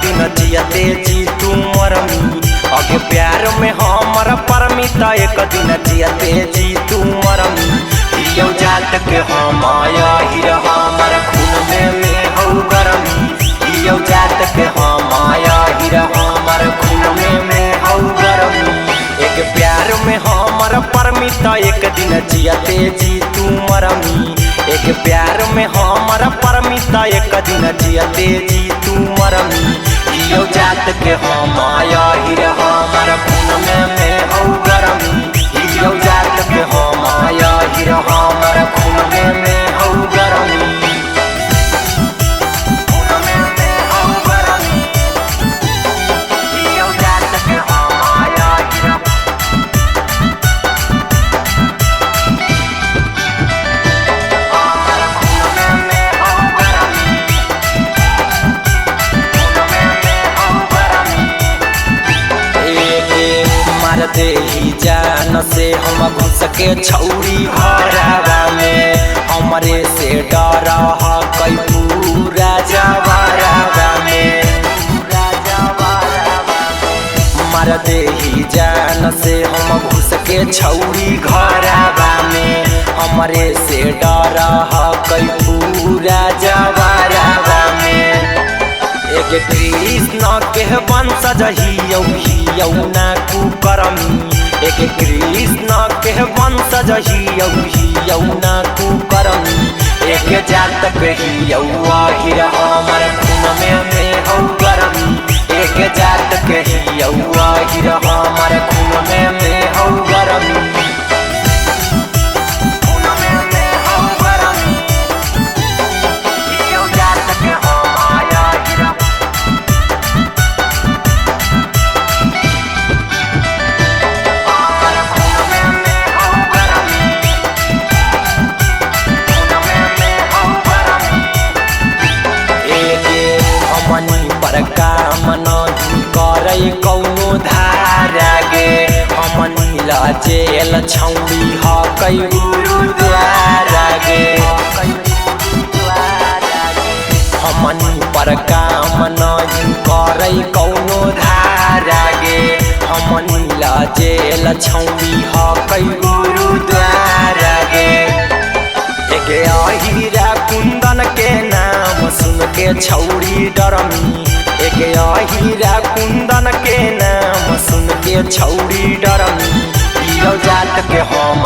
दिन जियते जी तू मरमी। अगे प्यार में हमर परमित एक दिन जियते जी तू मरमी। हियो जात के हम हिर हमर खून में हौ गरमी। हियो जात के हम हिर हमर खून में हौ गरमी। एक प्यार में हमर परमित एक दिन जियते जी तू मरमी। एक प्यार में हमर परमित एक दिन जियते जी तू मरमी। हियो जात के हम हिर हमर खून में हौ गरमी। हियो जात के हम हिर हमर खून में हौ गरमी। दे ही जान से हम घुस के छौरी घरवा में। हमरे से डर कई पूरा जवारवा में। मार दे ही जान से हम घुस के छौरी घरवा में। हमरे से डर कई पूरा जवारवा में। एक कृष्ण के वंशज हियौ ना कुकर्मी। एक कृष्ण के वंशज हियौ ना कुकर्मी। एक जात के हियौ हिर हमर खून में हौ गरमी। एक जात के हियौ हिर हमर खून में हौ गरमी। काम नहीं करे कौनो धारा गे। हमनी ला जेल छौड़ी हकई गुरुद्वारा गे। हमनी पर काम नहीं करे कौनो धारा गे। हमनी ला जेल छौड़ी हकई गुरुद्वारा गे। एक अहिरा कुंदन के नाम सुन के छौड़ी डरमी। एक अहिरा कुंदन के नाम सुन के छौड़ी डरमी। हियो जात के हम